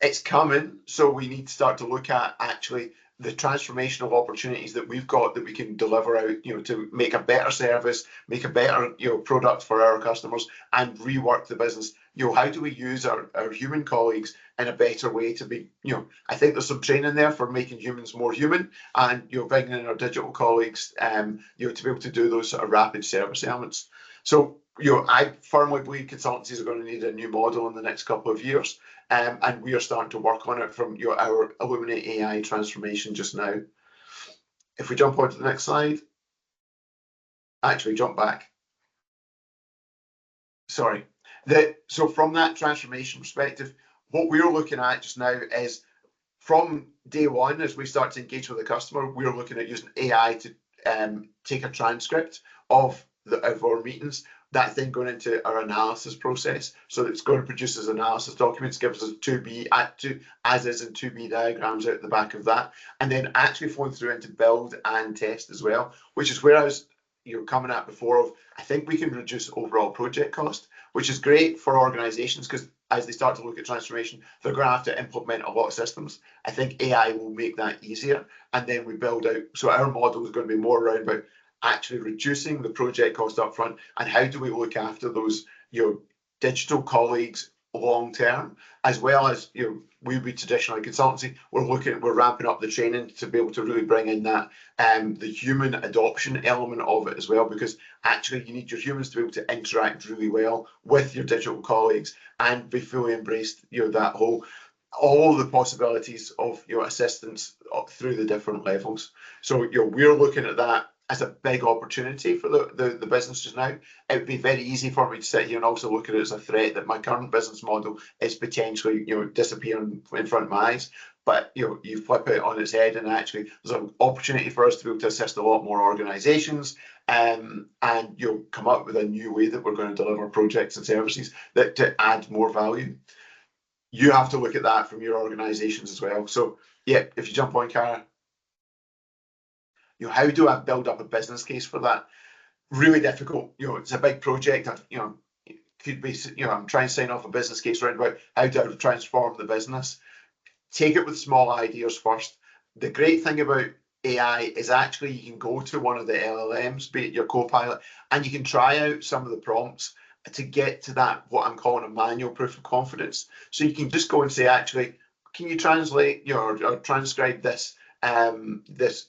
it's coming, so we need to start to look at actually the transformational opportunities that we've got that we can deliver out, to make a better service, make a better, product for our customers, and rework the business. How do we use our human colleagues in a better way to be, I think there's some training there for making humans more human, and bringing in our digital colleagues, to be able to do those sort of rapid service elements. So, I firmly believe consultancies are going to need a new model in the next couple of years. And we are starting to work on it from our Illuminate AI transformation just now. If we jump on to the next slide, actually jump back. Sorry. So from that transformation perspective, what we're looking at just now is from day one, as we start to engage with the customer, we're looking at using AI to take a transcript of our meetings. That's then going into our analysis process. So it's going to produce as analysis documents, gives us as is and 2B diagrams out the back of that, and then actually flowing through into build and test as well, which is where I was coming at before of, I think we can reduce overall project cost, which is great for organizations because as they start to look at transformation, they're going to have to implement a lot of systems. I think AI will make that easier, and then we build out. So our model is going to be more around about actually reducing the project cost up front, and how do we look after those digital colleagues long term, as well as we traditionally consultancy, we're ramping up the training to be able to really bring in that the human adoption element of it as well, because actually you need your humans to be able to interact really well with your digital colleagues and be fully embraced, that all the possibilities of assistance through the different levels. So we're looking at that as a big opportunity for the business just now. It would be very easy for me to sit here and also look at it as a threat that my current business model is potentially disappearing in front of my eyes. But you flip it on its head, and actually there's an opportunity for us to be able to assist a lot more organizations, and come up with a new way that we're going to deliver projects and services that to add more value. You have to look at that from your organizations as well. So yeah, if you jump on, Cara. How do I build up a business case for that? Really difficult. It's a big project. Could be. I'm trying to sign off a business case around about how do I transform the business. Take it with small ideas first. The great thing about AI is actually you can go to one of the LLMs, be it your Copilot, and you can try out some of the prompts to get to that, what I'm calling a manual proof of confidence. So you can just go and say, actually, can you translate, or transcribe this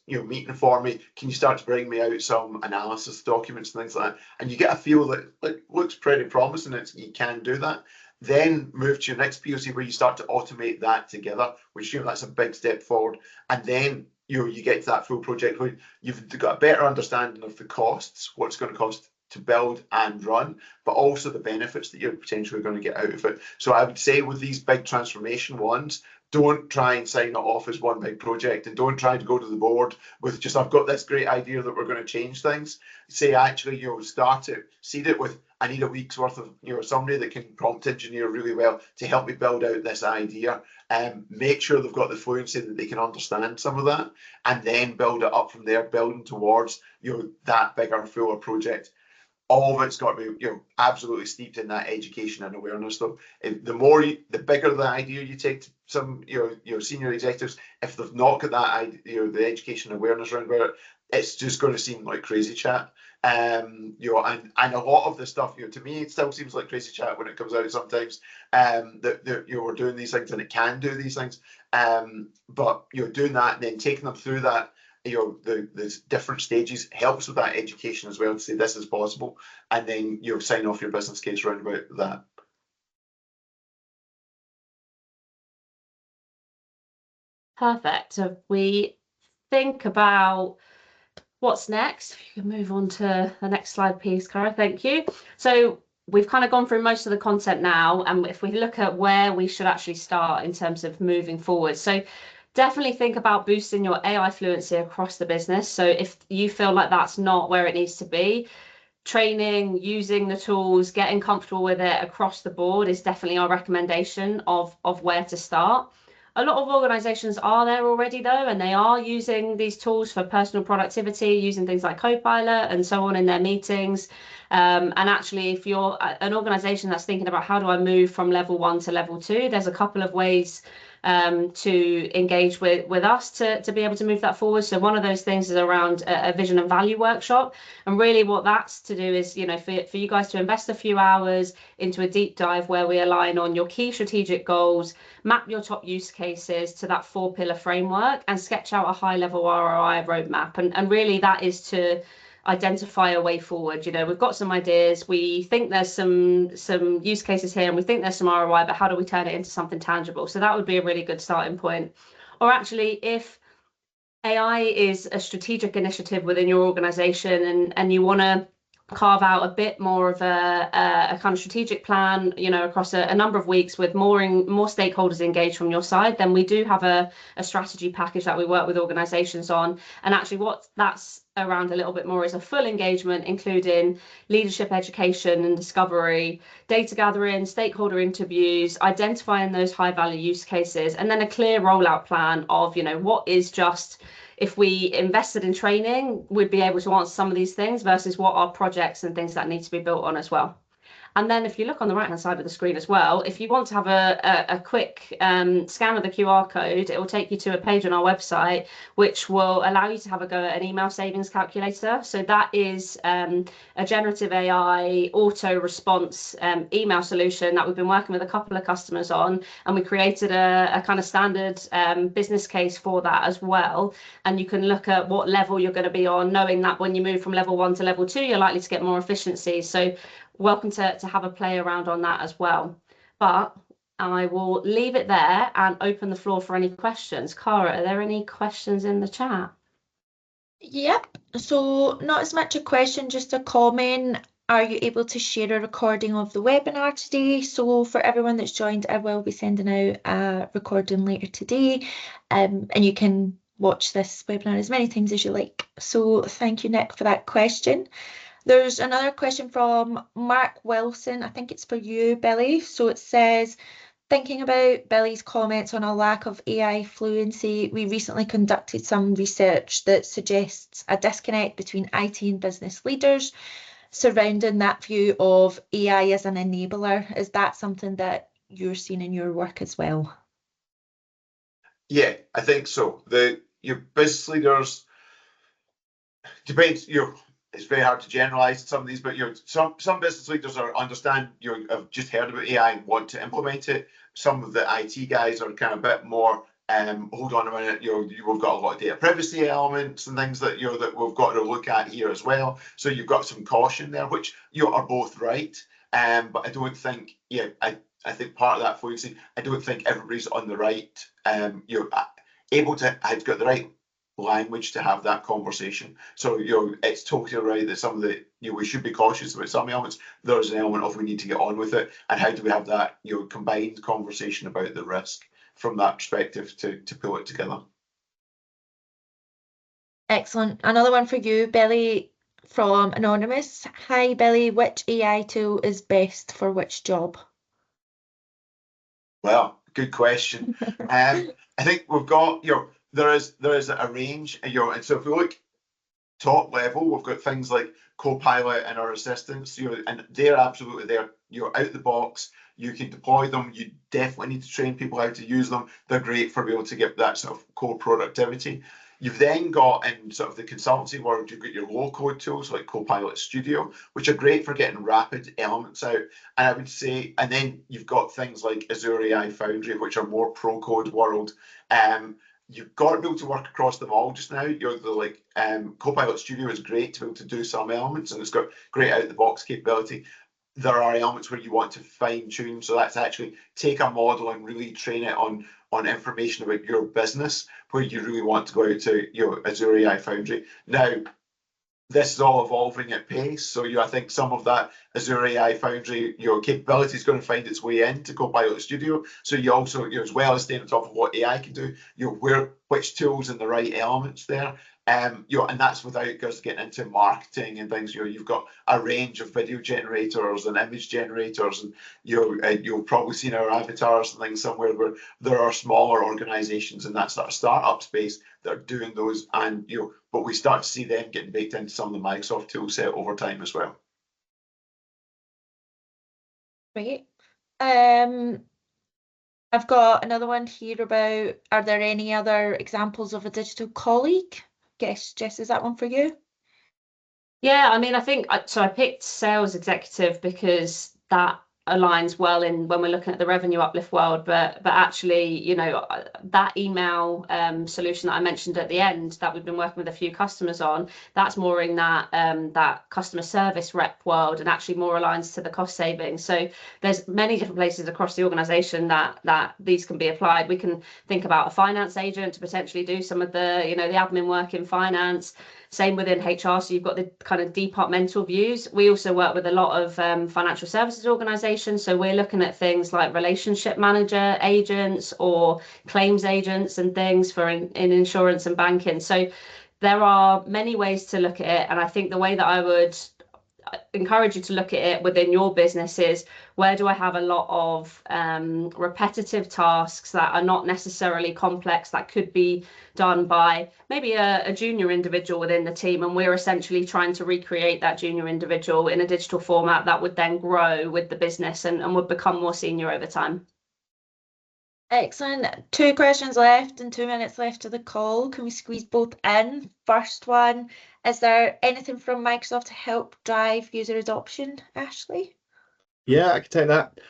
meeting for me? Can you start to bring me out some analysis documents and things like that? And you get a feel that looks pretty promising. You can do that. Then move to your next POC where you start to automate that together, which that's a big step forward. And then you get to that full project where you've got a better understanding of the costs, what's going to cost to build and run, but also the benefits that you're potentially going to get out of it. So I would say with these big transformation ones, don't try and sign it off as one big project, and don't try to go to the board with just, I've got this great idea that we're going to change things. Say, actually, start it, seed it with, I need a week's worth of, somebody that can prompt engineer really well to help me build out this idea. Make sure they've got the fluency that they can understand some of that, and then build it up from there, building towards, that bigger, fuller project. All of it's got to be, absolutely steeped in that education and awareness. Though, the bigger the idea you take to some, your senior executives, if they've not got that idea, the education and awareness around about it, it's just going to seem like crazy chat. And a lot of the stuff, to me, it still seems like crazy chat when it comes out sometimes. That we're doing these things and it can do these things. But doing that and then taking them through that. The different stages helps with that education as well to say this is possible, and then sign off your business case around about that. Perfect. So if we think about what's next, if you can move on to the next slide, please, Cara. Thank you. So we've kind of gone through most of the content now, and if we look at where we should actually start in terms of moving forward. So definitely think about boosting your AI fluency across the business. So if you feel like that's not where it needs to be, training, using the tools, getting comfortable with it across the board is definitely our recommendation of where to start. A lot of organizations are there already though, and they are using these tools for personal productivity, using things like Copilot and so on in their meetings. And actually, if you're an organization that's thinking about how do I move from level 1 to level 2, there's a couple of ways to engage with us to be able to move that forward. So one of those things is around a vision and value workshop. And really what that's to do is, you know, for you guys to invest a few hours into a deep dive where we align on your key strategic goals, map your top use cases to that 4-pillar framework, and sketch out a high-level ROI roadmap. And really that is to identify a way forward. You know, we've got some ideas, we think there's some use cases here, and we think there's some ROI, but how do we turn it into something tangible? So that would be a really good starting point. Or actually, if AI is a strategic initiative within your organization and you want to carve out a bit more of a kind of strategic plan, you know, across a number of weeks with more stakeholders engaged from your side, then we do have a strategy package that we work with organizations on. And actually what that's around a little bit more is a full engagement, including leadership education and discovery, data gathering, stakeholder interviews, identifying those high value use cases, and then a clear rollout plan of, you know, what is just, if we invested in training, we'd be able to answer some of these things versus what are projects and things that need to be built on as well. And then if you look on the right hand side of the screen as well, if you want to have a quick scan of the QR code, it will take you to a page on our website, which will allow you to have a go at an email savings calculator. So that is a generative AI auto response email solution that we've been working with a couple of customers on. And we created a kind of standard business case for that as well. And you can look at what level you're going to be on, knowing that when you move from level 1 to level 2, you're likely to get more efficiency. So welcome to have a play around on that as well. But I will leave it there and open the floor for any questions. Cara, are there any questions in the chat? Yep, so not as much a question, just a comment. Are you able to share a recording of the webinar today? So for everyone that's joined, I will be sending out a recording later today, and you can watch this webinar as many times as you like. So thank you, Nick, for that question. There's another question from Mark Wilson. I think it's for you, Billy. So it says, thinking about Billy's comments on a lack of AI fluency, we recently conducted some research that suggests a disconnect between IT and business leaders surrounding that view of AI as an enabler. Is that something that you're seeing in your work as well? Yeah, I think so. Your business leaders, depends, it's very hard to generalize some of these, but some business leaders understand, have just heard about AI and want to implement it. Some of the IT guys are kind of a bit more, hold on a minute, we've got a lot of data privacy elements and things that that we've got to look at here as well. So you've got some caution there, which are both right. But I don't think, I think part of that fluency, I don't think everybody's on the right, able to have got the right language to have that conversation. So it's totally right that some of the we should be cautious about some elements. There's an element of we need to get on with it, and how do we have that combined conversation about the risk from that perspective to pull it together. Excellent. Another one for you, Billy, from Anonymous. Hi Billy, which AI tool is best for which job? Well, good question. I think we've got there is a range, and so if we look top level, we've got things like Copilot and our assistants, and they're absolutely there. You're out the box, you can deploy them. You definitely need to train people how to use them. They're great for being able to get that sort of core productivity. You've then got, in sort of the consultancy world, you've got your low-code tools like Copilot Studio, which are great for getting rapid elements out. And I would say, and then you've got things like Azure AI Foundry, which are more pro-code world. You've got to be able to work across them all just now. Copilot Studio is great to be able to do some elements, and it's got great out-the-box capability. There are elements where you want to fine-tune, so that's actually take a model and really train it on information about your business, where you really want to go out to Azure AI Foundry. Now, this is all evolving at pace. So I think some of that Azure AI Foundry capability is going to find its way into Copilot Studio. So you also, as well as staying on top of what AI can do, which tools and the right elements there. And that's without us getting into marketing and things. You've got a range of video generators and image generators, and you'll probably seen our avatars and things somewhere where there are smaller organizations in that sort of startup space that are doing those, and but we start to see them getting baked into some of the Microsoft tool set over time as well. Great. I've got another one here about, are there any other examples of a digital colleague? Jess, is that one for you? Yeah, I mean, I think so. I picked sales executive because that aligns well in when we're looking at the revenue uplift world, but actually, that email solution that I mentioned at the end that we've been working with a few customers on, that's more in that customer service rep world, and actually more aligns to the cost savings. So there's many different places across the organization that these can be applied. We can think about a finance agent to potentially do some of the the admin work in finance. Same within HR, so you've got the kind of departmental views. We also work with a lot of financial services organizations, so we're looking at things like relationship manager agents or claims agents and things for in insurance and banking. So there are many ways to look at it, and I think the way that I would encourage you to look at it within your business is, where do I have a lot of repetitive tasks that are not necessarily complex, that could be done by maybe a junior individual within the team, and we're essentially trying to recreate that junior individual in a digital format that would then grow with the business and would become more senior over time. Excellent. 2 questions left and 2 minutes left of the call. Can we squeeze both in? First one, is there anything from Microsoft to help drive user adoption, Ashley? Yeah, I can take that.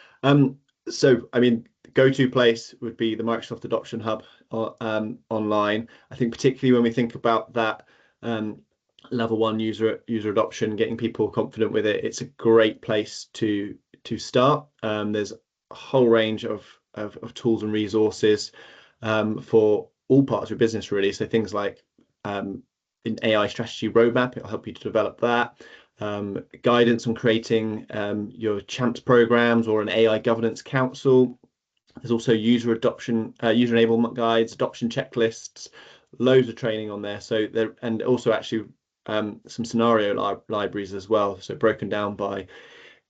So, I mean, go-to place would be the Microsoft Adoption Hub online. I think particularly when we think about that level 1 user adoption, getting people confident with it, it's a great place to start. There's a whole range of tools and resources for all parts of your business, really. So things like an AI strategy roadmap, it'll help you to develop that. Guidance on creating your champs programs or an AI governance council. There's also user enablement guides, adoption checklists, loads of training on there. So there, and also actually some scenario libraries as well. So broken down by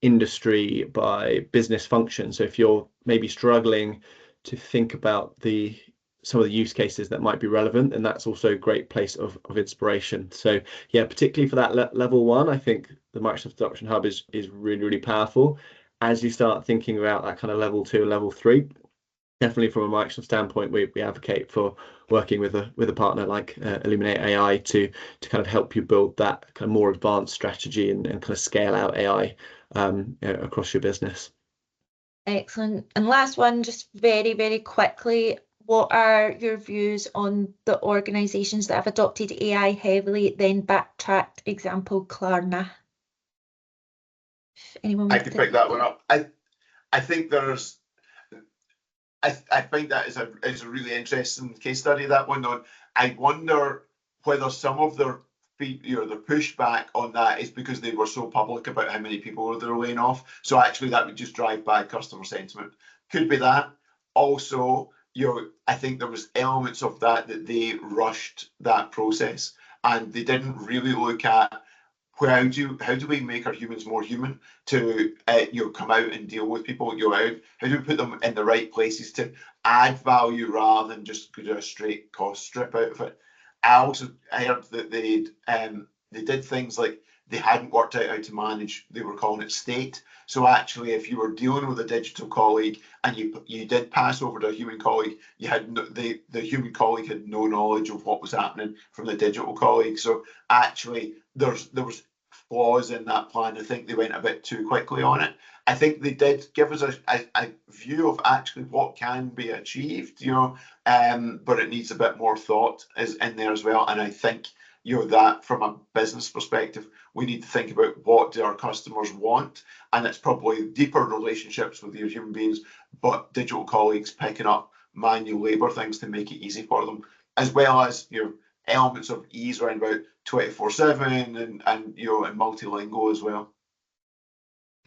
industry, by business function. So if you're maybe struggling to think about some of the use cases that might be relevant, and that's also a great place of inspiration. So yeah, particularly for that level 1, I think the Microsoft Adoption Hub is really, really powerful. As you start thinking about that kind of level 2 and level 3, definitely from a Microsoft standpoint, we advocate for working with a partner like Illuminate AI to kind of help you build that kind of more advanced strategy and kind of scale out AI across your business. Excellent. And last one, just very, very quickly, what are your views on the organisations that have adopted AI heavily, then backtracked? Example, Klarna. If anyone I can pick that one up. I think there's. I find that is a really interesting case study, that one. On, I wonder whether some of their the pushback on that is because they were so public about how many people they were laying off. So actually, that would just drive bad customer sentiment. Could be that. Also, I think there was elements of that they rushed that process, and they didn't really look at how do we make our humans more human to come out and deal with people. How do we put them in the right places to add value rather than just do a straight cost strip out of it. I heard that they did things like they hadn't worked out how to manage, they were calling it state. So actually, if you were dealing with a digital colleague and you did pass over to a human colleague, you had the human colleague had no knowledge of what was happening from the digital colleague. So actually, there was flaws in that plan. I think they went a bit too quickly on it. I think they did give us a view of actually what can be achieved, but it needs a bit more thought is in there as well. And I think that from a business perspective, we need to think about what do our customers want, and it's probably deeper relationships with your human beings, but digital colleagues picking up manual labor things to make it easy for them, as well as elements of ease around about 24/7 and you know, and multilingual as well.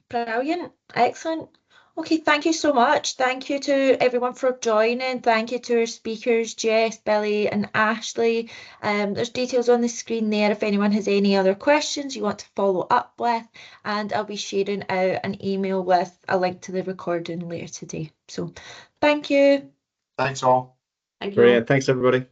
Brilliant, excellent. Okay, thank you so much. Thank you to everyone for joining. Thank you to our speakers, Jess, Billy and Ashley. There's details on the screen there if anyone has any other questions you want to follow up with, and I'll be sharing out an email with a link to the recording later today. So thank you. Thanks all. Thank you all. Brilliant. Thanks, everybody.